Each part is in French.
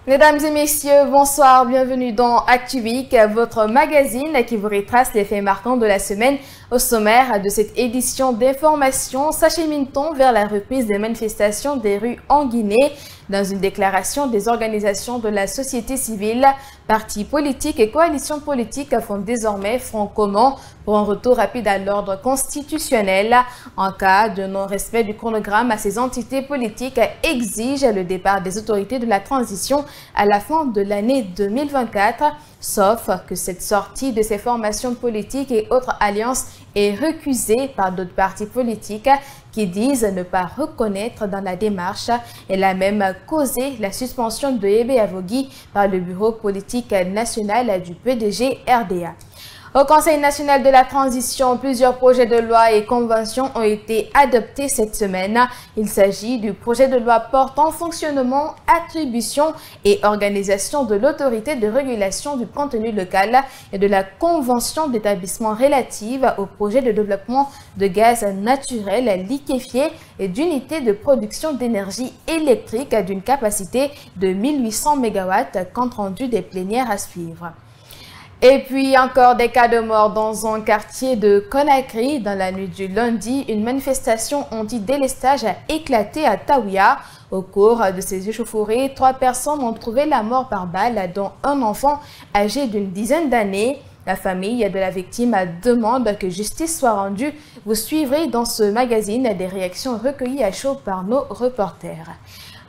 Mesdames et messieurs, bonsoir, bienvenue dans ActuWeek, votre magazine qui vous retrace les faits marquants de la semaine. Au sommaire de cette édition d'information, s'achemine-t-on vers la reprise des manifestations des rues en Guinée. Dans une déclaration, des organisations de la société civile, partis politiques et coalitions politiques font désormais front commun pour un retour rapide à l'ordre constitutionnel. En cas de non-respect du chronogramme, ces entités politiques exigent le départ des autorités de la transition à la fin de l'année 2024. Sauf que cette sortie de ces formations politiques et autres alliances est recusée par d'autres partis politiques qui disent ne pas reconnaître dans la démarche. Elle a même causé la suspension de Yébé Avogui par le bureau politique national du PDG RDA. Au Conseil national de la transition, plusieurs projets de loi et conventions ont été adoptés cette semaine. Il s'agit du projet de loi portant fonctionnement, attribution et organisation de l'autorité de régulation du contenu local et de la convention d'établissement relative au projet de développement de gaz naturel liquéfié et d'unités de production d'énergie électrique d'une capacité de 1800 MW, compte rendu des plénières à suivre. Et puis encore des cas de mort dans un quartier de Conakry. Dans la nuit du lundi, une manifestation anti-délestage a éclaté à Taouya. Au cours de ces échauffourées, 3 personnes ont trouvé la mort par balle, dont un enfant âgé d'une dizaine d'années. La famille de la victime demande que justice soit rendue. Vous suivrez dans ce magazine des réactions recueillies à chaud par nos reporters.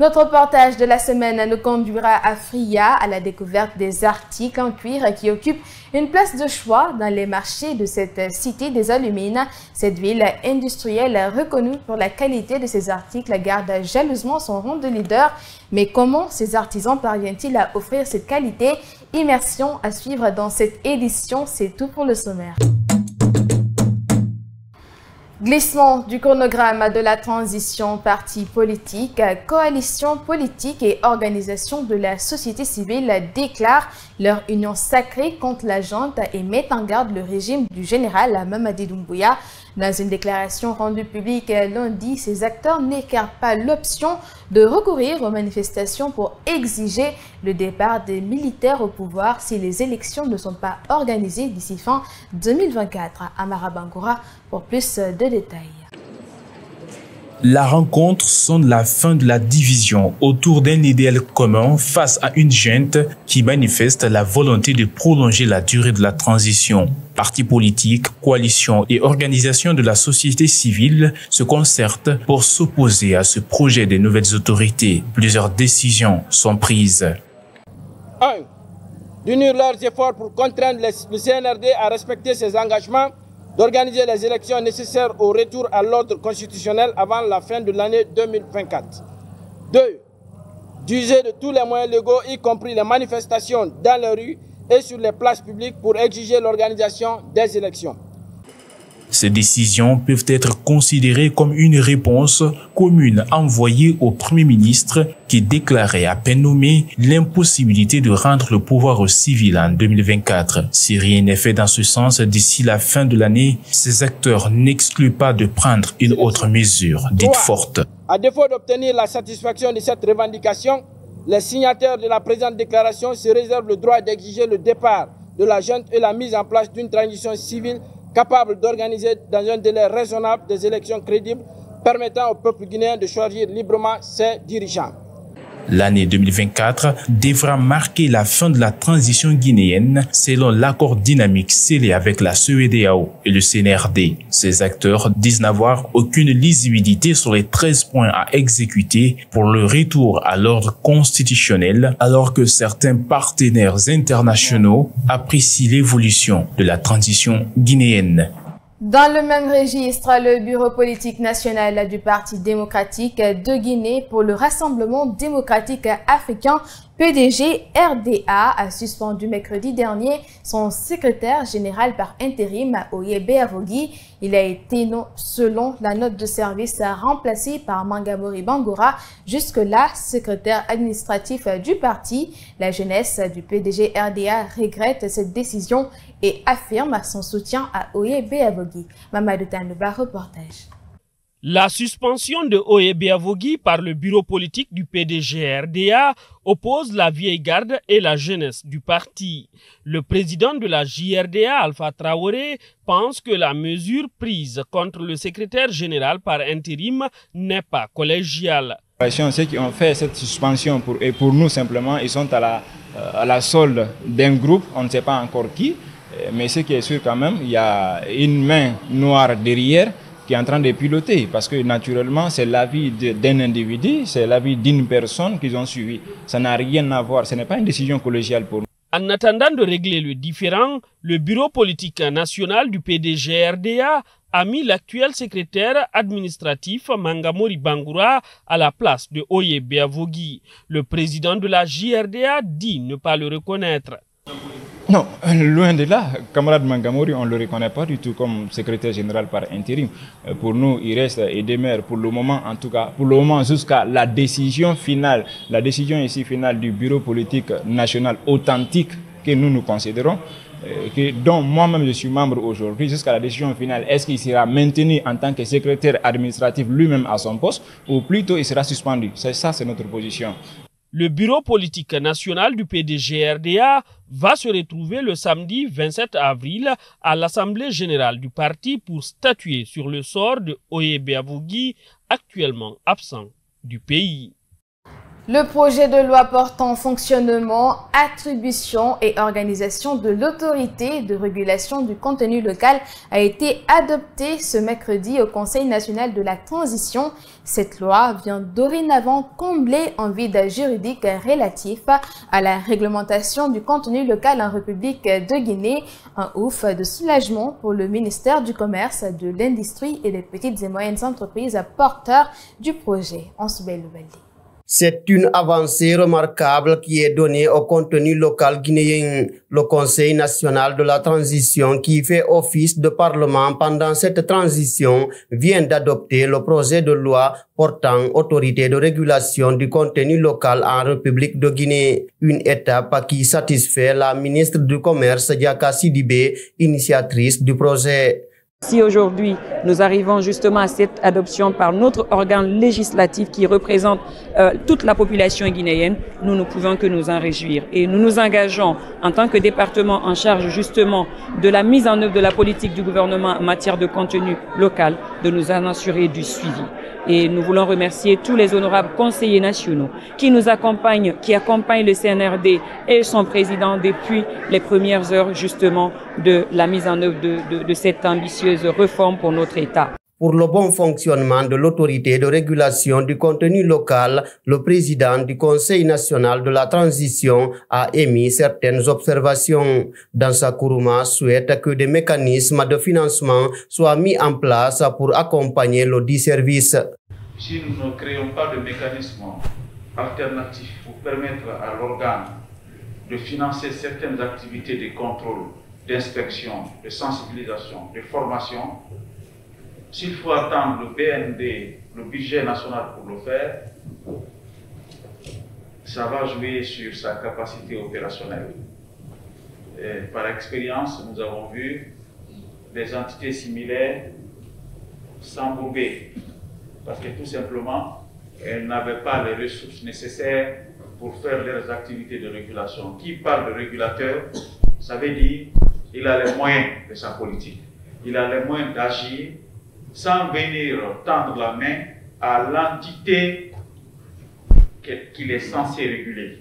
Notre reportage de la semaine nous conduira à Fria, à la découverte des articles en cuir qui occupent une place de choix dans les marchés de cette cité des Alumines. Cette ville industrielle reconnue pour la qualité de ses articles garde jalousement son rang de leader. Mais comment ces artisans parviennent-ils à offrir cette qualité? Immersion à suivre dans cette édition, c'est tout pour le sommaire. Glissement du chronogramme de la transition, partis politiques, coalitions politiques et organisations de la société civile déclarent leur union sacrée contre la junte et mettent en garde le régime du général Mamadi Doumbouya. Dans une déclaration rendue publique lundi, ces acteurs n'écartent pas l'option de recourir aux manifestations pour exiger le départ des militaires au pouvoir si les élections ne sont pas organisées d'ici fin 2024. Amara Bangoura pour plus de détails. La rencontre sonne la fin de la division autour d'un idéal commun face à une junte qui manifeste la volonté de prolonger la durée de la transition. Partis politiques, coalitions et organisations de la société civile se concertent pour s'opposer à ce projet des nouvelles autorités. Plusieurs décisions sont prises. 1. D'unir leurs efforts pour contraindre le CNRD à respecter ses engagements, d'organiser les élections nécessaires au retour à l'ordre constitutionnel avant la fin de l'année 2024. 2. D'user de tous les moyens légaux, y compris les manifestations dans les rues et sur les places publiques pour exiger l'organisation des élections. Ces décisions peuvent être considérées comme une réponse commune envoyée au Premier ministre qui déclarait à peine nommé l'impossibilité de rendre le pouvoir aux civils en 2024. Si rien n'est fait dans ce sens d'ici la fin de l'année, ces acteurs n'excluent pas de prendre une autre mesure, dite forte. À défaut d'obtenir la satisfaction de cette revendication, les signataires de la présente déclaration se réservent le droit d'exiger le départ de la junte et la mise en place d'une transition civile capable d'organiser dans un délai raisonnable des élections crédibles permettant au peuple guinéen de choisir librement ses dirigeants. L'année 2024 devra marquer la fin de la transition guinéenne selon l'accord dynamique scellé avec la CEDEAO et le CNRD. Ces acteurs disent n'avoir aucune lisibilité sur les 13 points à exécuter pour le retour à l'ordre constitutionnel, alors que certains partenaires internationaux apprécient l'évolution de la transition guinéenne. Dans le même registre, le bureau politique national du Parti démocratique de Guinée pour le Rassemblement démocratique africain PDG RDA a suspendu mercredi dernier son secrétaire général par intérim, Yébé Avogui. Il a été, selon la note de service, remplacé par Mangamori Bangoura, jusque-là secrétaire administratif du parti. La jeunesse du PDG RDA regrette cette décision et affirme son soutien à Yébé Avogui. Mamadou Tanouba, reportage. La suspension de Oye Biavogui par le bureau politique du PDG-RDA oppose la vieille garde et la jeunesse du parti. Le président de la JRDA, Alpha Traoré, pense que la mesure prise contre le secrétaire général par intérim n'est pas collégiale. Ceux qui ont fait cette suspension pour nous simplement, ils sont à la solde d'un groupe, on ne sait pas encore qui, mais ce qui est sûr quand même, il y a une main noire derrière qui est en train de piloter, parce que naturellement c'est l'avis d'un individu, c'est l'avis d'une personne qu'ils ont suivi. Ça n'a rien à voir, ce n'est pas une décision collégiale pour nous. En attendant de régler le différend, le bureau politique national du PDG-RDA a mis l'actuel secrétaire administratif Mangamori Bangoura à la place de Oye Biavogui. Le président de la JRDA dit ne pas le reconnaître. Non, loin de là, camarade Mangamori, on ne le reconnaît pas du tout comme secrétaire général par intérim. Pour nous, il reste et demeure pour le moment, en tout cas, pour le moment jusqu'à la décision finale, la décision ici finale du bureau politique national authentique que nous considérons, dont moi-même je suis membre aujourd'hui, jusqu'à la décision finale, est-ce qu'il sera maintenu en tant que secrétaire administratif lui-même à son poste ou plutôt il sera suspendu? C'est notre position. Le bureau politique national du PDG-RDA va se retrouver le samedi 27 avril à l'Assemblée générale du parti pour statuer sur le sort de Oye Biavogui, actuellement absent du pays. Le projet de loi portant fonctionnement, attribution et organisation de l'autorité de régulation du contenu local a été adopté ce mercredi au Conseil national de la transition. Cette loi vient dorénavant combler un vide juridique relatif à la réglementation du contenu local en République de Guinée. Un ouf de soulagement pour le ministère du Commerce, de l'Industrie et des petites et moyennes entreprises porteurs du projet. C'est une avancée remarquable qui est donnée au contenu local guinéen. Le Conseil national de la transition, qui fait office de parlement pendant cette transition, vient d'adopter le projet de loi portant autorité de régulation du contenu local en République de Guinée. Une étape qui satisfait la ministre du Commerce, Diaka Sidibé, initiatrice du projet. Si aujourd'hui nous arrivons justement à cette adoption par notre organe législatif qui représente toute la population guinéenne, nous ne pouvons que nous en réjouir. Et nous nous engageons en tant que département en charge justement de la mise en œuvre de la politique du gouvernement en matière de contenu local, de nous en assurer du suivi. Et nous voulons remercier tous les honorables conseillers nationaux qui nous accompagnent, qui accompagnent le CNRD et son président depuis les premières heures justement de la mise en œuvre de cette ambitieuse réforme pour notre État. Pour le bon fonctionnement de l'autorité de régulation du contenu local, le président du Conseil national de la transition a émis certaines observations. Dans sa Kourouma souhaite que des mécanismes de financement soient mis en place pour accompagner le dit service. Si nous ne créons pas de mécanismes alternatifs pour permettre à l'organe de financer certaines activités de contrôle, d'inspection, de sensibilisation, de formation, s'il faut attendre le BND, le budget national pour le faire, ça va jouer sur sa capacité opérationnelle. Et par expérience, nous avons vu des entités similaires s'embourber parce que tout simplement, elles n'avaient pas les ressources nécessaires pour faire leurs activités de régulation. Qui parle de régulateur, ça veut dire qu'il a les moyens de sa politique. Il a les moyens d'agir sans venir tendre la main à l'entité qu'il est censé réguler.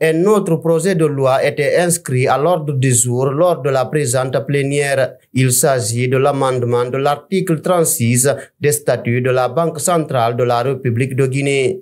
Un autre projet de loi était inscrit à l'ordre du jour lors de la présente plénière. Il s'agit de l'amendement de l'article 36 des statuts de la Banque centrale de la République de Guinée.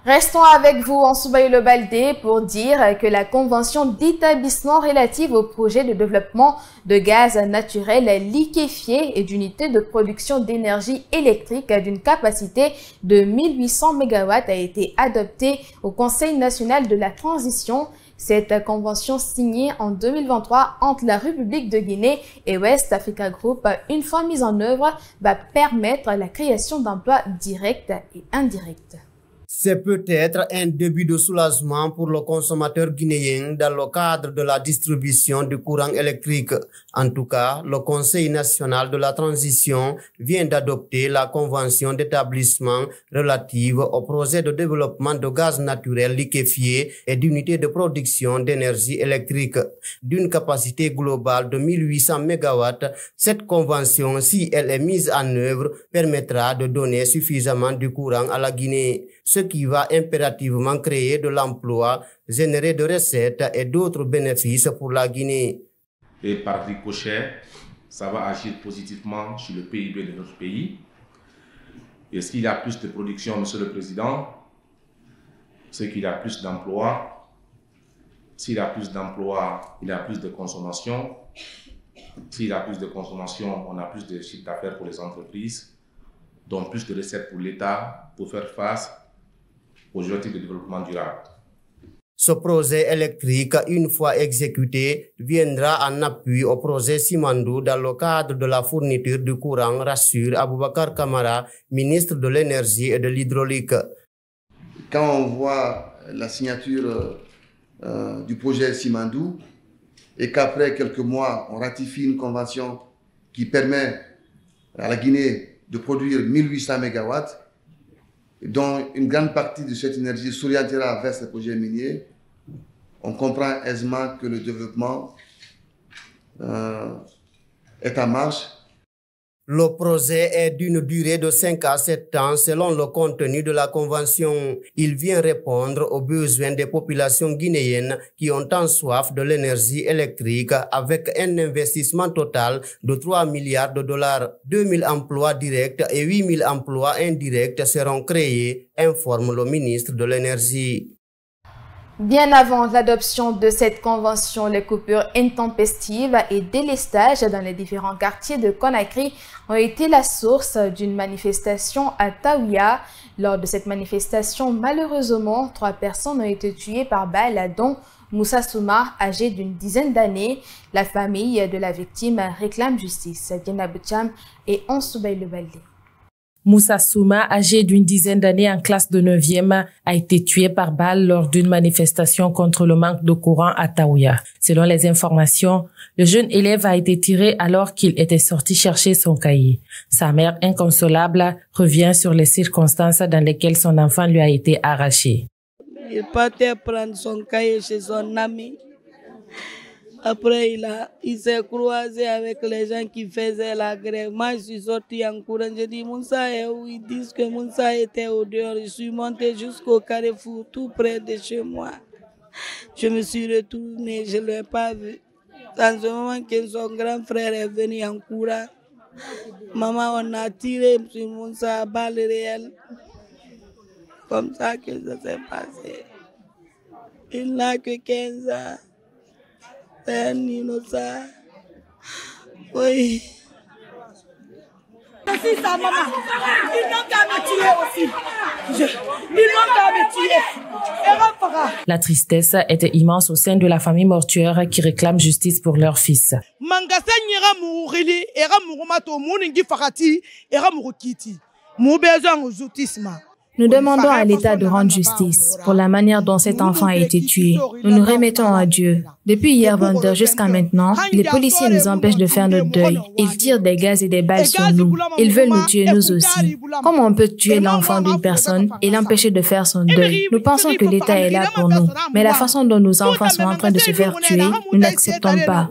Restons avec vous en Soubaïlo-Baldé pour dire que la convention d'établissement relative au projet de développement de gaz naturel liquéfié et d'unités de production d'énergie électrique d'une capacité de 1800 MW a été adoptée au Conseil national de la transition. Cette convention signée en 2023 entre la République de Guinée et West Africa Group, une fois mise en œuvre, va permettre la création d'emplois directs et indirects. C'est peut-être un début de soulagement pour le consommateur guinéen dans le cadre de la distribution du courant électrique. En tout cas, le Conseil national de la transition vient d'adopter la convention d'établissement relative au projet de développement de gaz naturel liquéfié et d'unités de production d'énergie électrique. D'une capacité globale de 1800 MW, cette convention, si elle est mise en œuvre, permettra de donner suffisamment de courant à la Guinée, ce qui va impérativement créer de l'emploi, générer de recettes et d'autres bénéfices pour la Guinée. Et par ricochet, ça va agir positivement sur le PIB de notre pays. Et s'il y a plus de production, Monsieur le Président, c'est qu'il y a plus d'emplois. S'il y a plus d'emplois, il y a plus de consommation. S'il y a plus de consommation, on a plus de chiffre d'affaires pour les entreprises, donc plus de recettes pour l'État pour faire face aux objectifs de développement durable. Ce projet électrique, une fois exécuté, viendra en appui au projet Simandou dans le cadre de la fourniture du courant, rassure Aboubakar Kamara, ministre de l'Énergie et de l'Hydraulique. Quand on voit la signature du projet Simandou et qu'après quelques mois, on ratifie une convention qui permet à la Guinée de produire 1800 MW, dont une grande partie de cette énergie s'orientera vers ce projet minier, on comprend aisément que le développement est en marche. Le projet est d'une durée de 5 à 7 ans selon le contenu de la convention. Il vient répondre aux besoins des populations guinéennes qui ont tant soif de l'énergie électrique avec un investissement total de 3 milliards de dollars. 2000 emplois directs et 8000 emplois indirects seront créés, informe le ministre de l'Énergie. Bien avant l'adoption de cette convention, les coupures intempestives et délestages dans les différents quartiers de Conakry ont été la source d'une manifestation à Taouya. Lors de cette manifestation, malheureusement, 3 personnes ont été tuées par balle, dont Moussa Souma, âgé d'une dizaine d'années. La famille de la victime réclame justice. Diana Boucham et Ansoubaï Le Baldé. Moussa Souma, âgé d'une dizaine d'années en classe de 9e, a été tué par balle lors d'une manifestation contre le manque de courant à Taouya. Selon les informations, le jeune élève a été tiré alors qu'il était sorti chercher son cahier. Sa mère, inconsolable, revient sur les circonstances dans lesquelles son enfant lui a été arraché. Il partait prendre son cahier chez son ami. Après, il s'est croisé avec les gens qui faisaient la grève. Moi, je suis sorti en courant. J'ai dit, Moussa est où? Ils disent que Moussa était au dehors. Je suis monté jusqu'au carrefour, tout près de chez moi. Je me suis retourné, je ne l'ai pas vu. Dans ce moment que son grand frère est venu en courant, maman, on a tiré sur Moussa à balles réelles. Comme ça que ça s'est passé. Il n'a que 15 ans. C'est un innocent. Oui. C'est sa maman. Ils n'ont qu'à me tuer aussi. Ils n'ont qu'à me tuer. La tristesse était immense au sein de la famille mortuaire qui réclame justice pour leur fils. Nous demandons à l'État de rendre justice pour la manière dont cet enfant a été tué. Nous nous remettons à Dieu. Depuis hier 20h jusqu'à maintenant, les policiers nous empêchent de faire notre deuil. Ils tirent des gaz et des balles sur nous. Ils veulent nous tuer nous aussi. Comment on peut tuer l'enfant d'une personne et l'empêcher de faire son deuil? Nous pensons que l'État est là pour nous. Mais la façon dont nos enfants sont en train de se faire tuer, nous n'acceptons pas.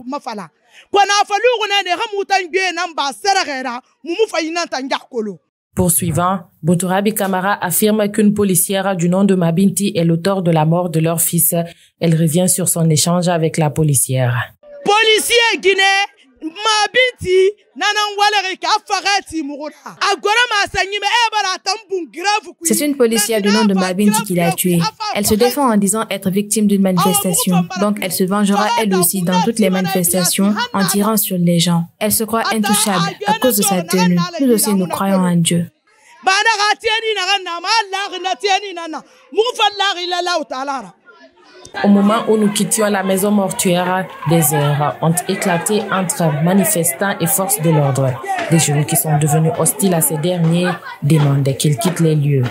Poursuivant, Bouturabi Kamara affirme qu'une policière du nom de Mabinti est l'auteur de la mort de leur fils. Elle revient sur son échange avec la policière. Policier guinéen, Mabinti, c'est une policière du nom de Mabinti qui l'a tuée. Elle se défend en disant être victime d'une manifestation. Donc elle se vengera elle aussi dans toutes les manifestations en tirant sur les gens. Elle se croit intouchable à cause de sa tenue. Nous aussi nous croyons en Dieu. Au moment où nous quittions la maison mortuaire, des heurts ont éclaté entre manifestants et forces de l'ordre. Des jeunes qui sont devenus hostiles à ces derniers demandent qu'ils quittent les lieux.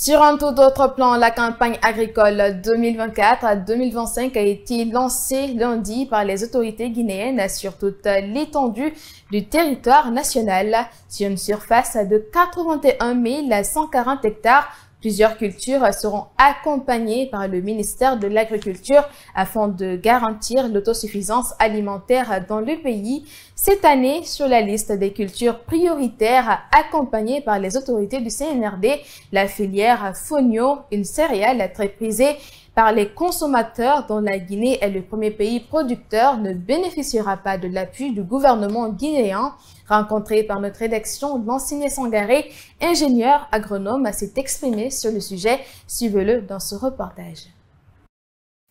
Sur un tout autre plan, la campagne agricole 2024-2025 a été lancée lundi par les autorités guinéennes sur toute l'étendue du territoire national, sur une surface de 81 140 hectares. Plusieurs cultures seront accompagnées par le ministère de l'Agriculture afin de garantir l'autosuffisance alimentaire dans le pays. Cette année, sur la liste des cultures prioritaires accompagnées par les autorités du CNRD, la filière fonio, une céréale très prisée par les consommateurs dont la Guinée est le premier pays producteur, ne bénéficiera pas de l'appui du gouvernement guinéen. Rencontré par notre rédaction, Lanciné Sangaré, ingénieur agronome, s'est exprimé sur le sujet. Suivez-le dans ce reportage.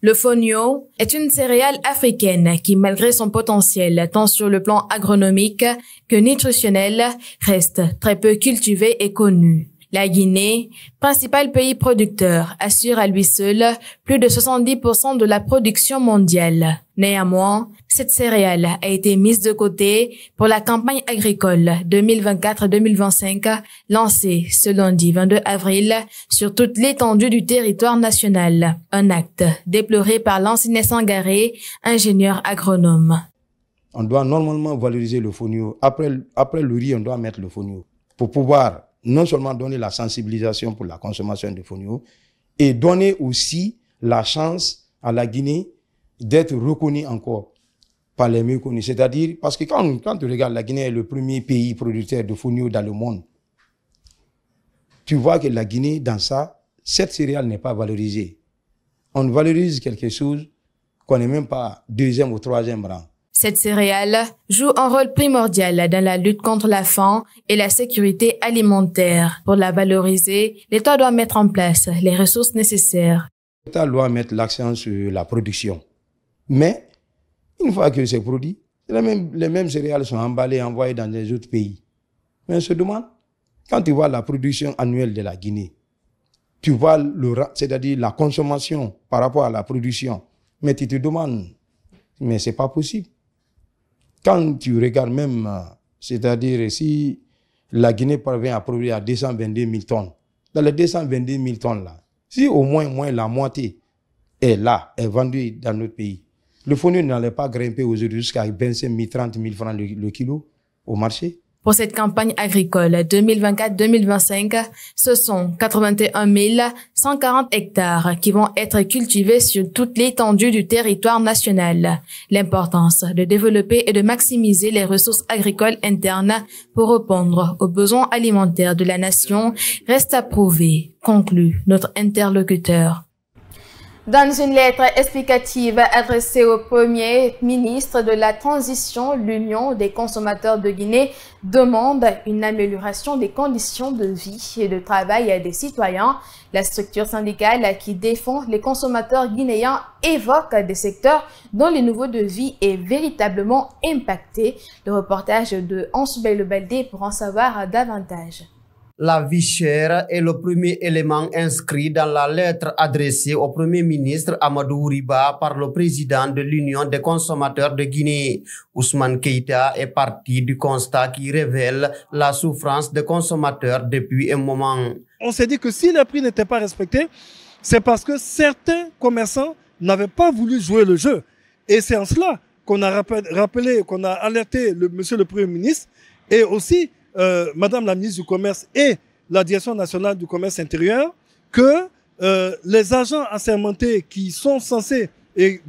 Le fonio est une céréale africaine qui, malgré son potentiel tant sur le plan agronomique que nutritionnel, reste très peu cultivée et connue. La Guinée, principal pays producteur, assure à lui seul plus de 70% de la production mondiale. Néanmoins, cette céréale a été mise de côté pour la campagne agricole 2024-2025 lancée ce lundi 22 avril sur toute l'étendue du territoire national. Un acte déploré par Lanciné Sangaré, ingénieur agronome. On doit normalement valoriser le fonio. Après le riz, on doit mettre le fonio pour pouvoir non seulement donner la sensibilisation pour la consommation de fonio, et donner aussi la chance à la Guinée d'être reconnue encore par les mieux connus. C'est-à-dire, parce que quand tu regardes, la Guinée est le premier pays producteur de fonio dans le monde. Tu vois que la Guinée, dans ça, cette céréale n'est pas valorisée. On valorise quelque chose qu'on n'est même pas deuxième ou troisième rang. Cette céréale joue un rôle primordial dans la lutte contre la faim et la sécurité alimentaire. Pour la valoriser, l'État doit mettre en place les ressources nécessaires. L'État doit mettre l'accent sur la production. Mais, une fois que c'est produit, les mêmes céréales sont emballées et envoyées dans les autres pays. Mais on se demande, quand tu vois la production annuelle de la Guinée, tu vois c'est-à-dire la consommation par rapport à la production, mais tu te demandes, mais c'est pas possible. Quand tu regardes même, c'est-à-dire si la Guinée parvient à produire à 222 000 tonnes, dans les 222 000 tonnes là, si au moins la moitié est là, est vendue dans notre pays, le fonio n'allait pas grimper aujourd'hui jusqu'à 25 000, 30 000 francs le kilo au marché. Pour cette campagne agricole 2024-2025, ce sont 81 140 hectares qui vont être cultivés sur toute l'étendue du territoire national. L'importance de développer et de maximiser les ressources agricoles internes pour répondre aux besoins alimentaires de la nation reste à prouver, conclut notre interlocuteur. Dans une lettre explicative adressée au Premier ministre de la Transition, l'Union des consommateurs de Guinée demande une amélioration des conditions de vie et de travail des citoyens. La structure syndicale qui défend les consommateurs guinéens évoque des secteurs dont le niveau de vie est véritablement impacté. Le reportage de Ansubel Baldé pour en savoir davantage. La vie chère est le premier élément inscrit dans la lettre adressée au Premier ministre Amadou Riba par le président de l'Union des consommateurs de Guinée. Ousmane Keïta est parti du constat qui révèle la souffrance des consommateurs depuis un moment. On s'est dit que si les prix n'étaient pas respectés, c'est parce que certains commerçants n'avaient pas voulu jouer le jeu. Et c'est en cela qu'on a rappelé, qu'on a alerté monsieur le Premier ministre et aussi Madame la ministre du Commerce et la Direction nationale du commerce intérieur que les agents assermentés qui sont censés, qui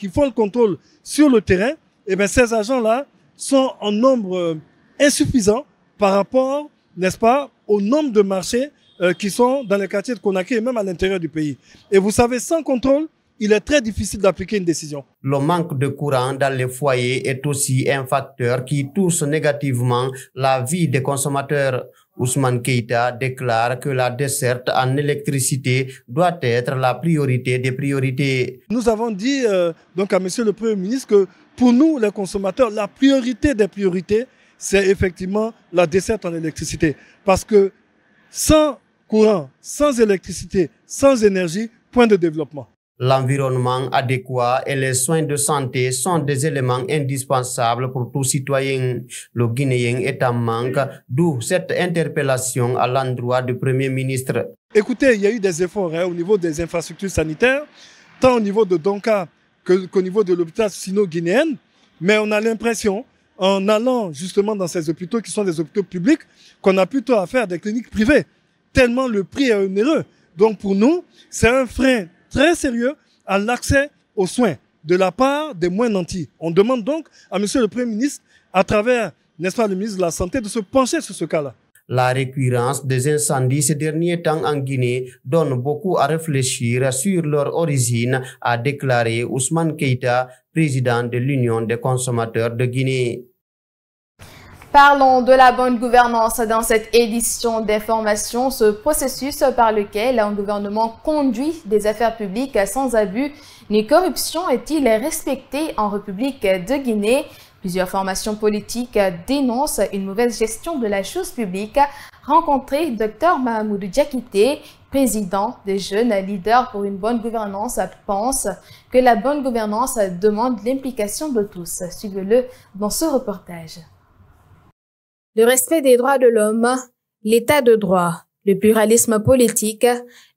font le contrôle sur le terrain, eh bien ces agents-là sont en nombre insuffisant par rapport, n'est-ce pas, au nombre de marchés qui sont dans les quartiers de Conakry et même à l'intérieur du pays. Et vous savez, sans contrôle, il est très difficile d'appliquer une décision. Le manque de courant dans les foyers est aussi un facteur qui touche négativement la vie des consommateurs. Ousmane Keïta déclare que la desserte en électricité doit être la priorité des priorités. Nous avons dit donc à monsieur le Premier ministre que pour nous, les consommateurs, la priorité des priorités, c'est effectivement la desserte en électricité. Parce que sans courant, sans électricité, sans énergie, point de développement. L'environnement adéquat et les soins de santé sont des éléments indispensables pour tout citoyen. Le Guinéen est en manque, d'où cette interpellation à l'endroit du Premier ministre. Écoutez, il y a eu des efforts au niveau des infrastructures sanitaires, tant au niveau de Donka qu'au niveau de l'hôpital sino-guinéen, mais on a l'impression, en allant justement dans ces hôpitaux qui sont des hôpitaux publics, qu'on a plutôt affaire à des cliniques privées, tellement le prix est onéreux. Donc pour nous, c'est un frein très sérieux à l'accès aux soins de la part des moins nantis. On demande donc à Monsieur le Premier ministre, à travers, n'est-ce pas, le ministre de la Santé, de se pencher sur ce cas-là. La récurrence des incendies ces derniers temps en Guinée donne beaucoup à réfléchir sur leur origine, a déclaré Ousmane Keïta, président de l'Union des consommateurs de Guinée. Parlons de la bonne gouvernance dans cette édition d'information, ce processus par lequel un gouvernement conduit des affaires publiques sans abus ni corruption est-il respecté en République de Guinée? Plusieurs formations politiques dénoncent une mauvaise gestion de la chose publique. Rencontré Dr Mahamoudou Diakité, président des jeunes leaders pour une bonne gouvernance, pense que la bonne gouvernance demande l'implication de tous. Suivez-le dans ce reportage. Le respect des droits de l'homme, l'état de droit, le pluralisme politique,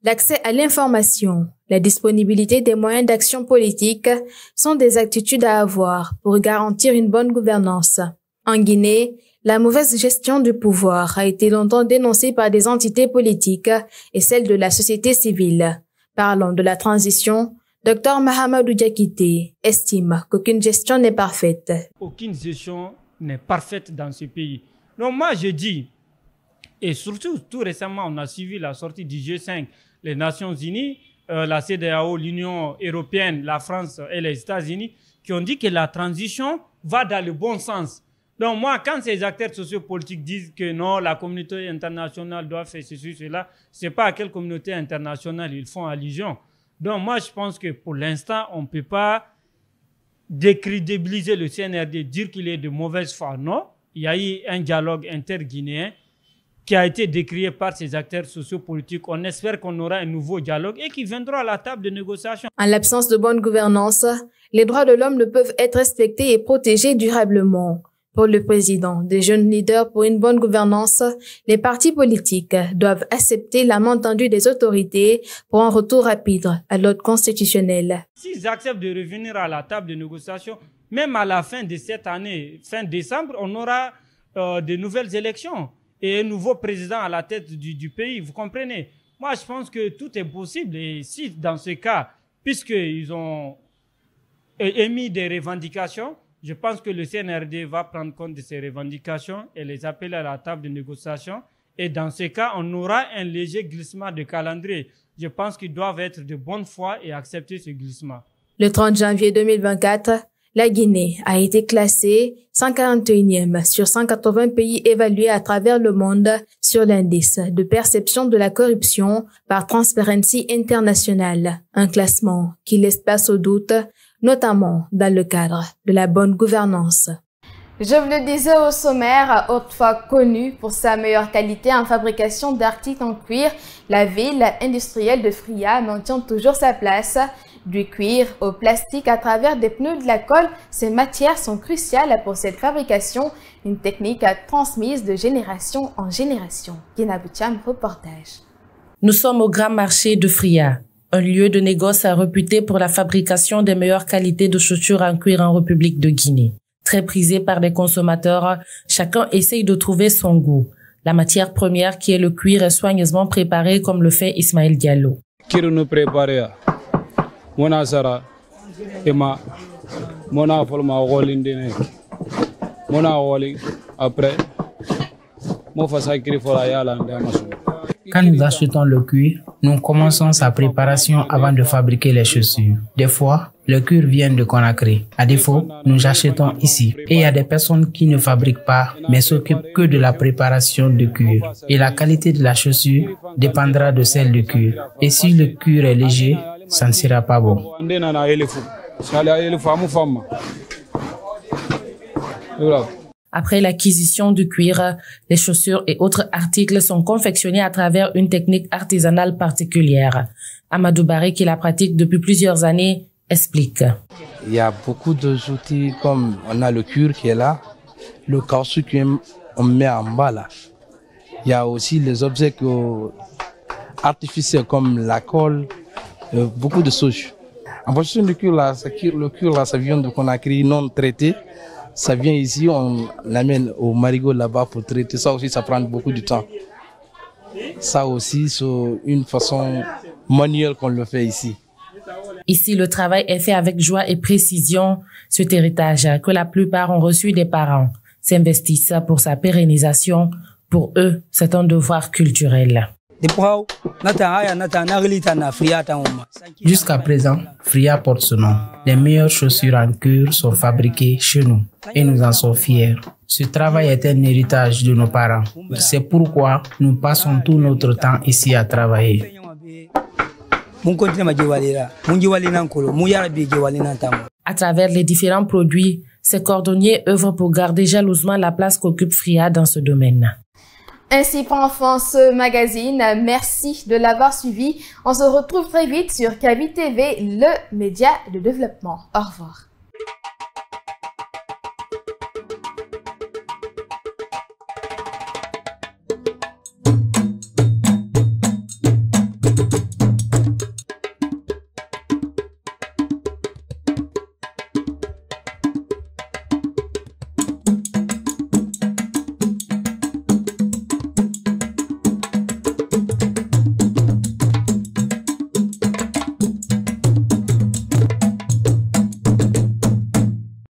l'accès à l'information, la disponibilité des moyens d'action politique sont des attitudes à avoir pour garantir une bonne gouvernance. En Guinée, la mauvaise gestion du pouvoir a été longtemps dénoncée par des entités politiques et celles de la société civile. Parlons de la transition. Dr Mahamadou Diakité estime qu'aucune gestion n'est parfaite. Aucune gestion n'est parfaite dans ce pays. Donc moi je dis, et surtout tout récemment on a suivi la sortie du G5, les Nations Unies, la CEDEAO, l'Union européenne, la France et les États-Unis, qui ont dit que la transition va dans le bon sens. Donc moi, quand ces acteurs sociopolitiques disent que non, la communauté internationale doit faire ceci, cela, je ne sais pas à quelle communauté internationale ils font allusion. Donc moi, je pense que pour l'instant, on ne peut pas décrédibiliser le CNRD, dire qu'il est de mauvaise foi. Non, il y a eu un dialogue interguinéen qui a été décrié par ces acteurs sociopolitiques. On espère qu'on aura un nouveau dialogue et qu'ils viendront à la table de négociation. En l'absence de bonne gouvernance, les droits de l'homme ne peuvent être respectés et protégés durablement. Pour le président des jeunes leaders pour une bonne gouvernance, les partis politiques doivent accepter la main tendue des autorités pour un retour rapide à l'ordre constitutionnel. S'ils acceptent de revenir à la table de négociation, même à la fin de cette année, fin décembre, on aura de nouvelles élections et un nouveau président à la tête du pays, vous comprenez? Moi, je pense que tout est possible. Et si, dans ce cas, puisqu'ils ont émis des revendications, je pense que le CNRD va prendre compte de ces revendications et les appeler à la table de négociation. Et dans ce cas, on aura un léger glissement de calendrier. Je pense qu'ils doivent être de bonne foi et accepter ce glissement. Le 30 janvier 2024, la Guinée a été classée 141e sur 180 pays évalués à travers le monde sur l'indice de perception de la corruption par Transparency International, un classement qui laisse place au doute, notamment dans le cadre de la bonne gouvernance. Je vous le disais au sommaire, autrefois connue pour sa meilleure qualité en fabrication d'articles en cuir, la ville industrielle de Fria maintient toujours sa place. Du cuir au plastique à travers des pneus, de la colle, ces matières sont cruciales pour cette fabrication, une technique transmise de génération en génération. Gina Boutiam, reportage. Nous sommes au Grand Marché de Fria, un lieu de négoce réputé pour la fabrication des meilleures qualités de chaussures en cuir en République de Guinée. Très prisé par les consommateurs, chacun essaye de trouver son goût. La matière première, qui est le cuir, est soigneusement préparée comme le fait Ismaël Diallo. Quand nous achetons le cuir, nous commençons sa préparation avant de fabriquer les chaussures. Des fois, le cuir vient de Conakry. À défaut, nous achetons ici. Et il y a des personnes qui ne fabriquent pas, mais s'occupent que de la préparation du cuir. Et la qualité de la chaussure dépendra de celle du cuir. Et si le cuir est léger, ça ne sera pas bon. Après l'acquisition du cuir, les chaussures et autres articles sont confectionnés à travers une technique artisanale particulière. Amadou Baré, qui la pratique depuis plusieurs années, explique. Il y a beaucoup d'outils, comme on a le cuir qui est là, le caoutchouc qu'on met en bas là. Il y a aussi les objets artificiels comme la colle, beaucoup de souches. En fonction du cuir là, ça vient de Conakry non traité. Ça vient ici, on l'amène au marigot là-bas pour traiter. Ça aussi, ça prend beaucoup de temps. Ça aussi, c'est une façon manuelle qu'on le fait ici. Ici, le travail est fait avec joie et précision. Cet héritage que la plupart ont reçu des parents s'investissent pour sa pérennisation. Pour eux, c'est un devoir culturel. Jusqu'à présent, Fria porte ce nom. Les meilleures chaussures en cuir sont fabriquées chez nous et nous en sommes fiers. Ce travail est un héritage de nos parents. C'est pourquoi nous passons tout notre temps ici à travailler. À travers les différents produits, ces cordonniers œuvrent pour garder jalousement la place qu'occupe Fria dans ce domaine. Ainsi prend fin ce magazine. Merci de l'avoir suivi. On se retrouve très vite sur Kavi TV, le média de développement. Au revoir.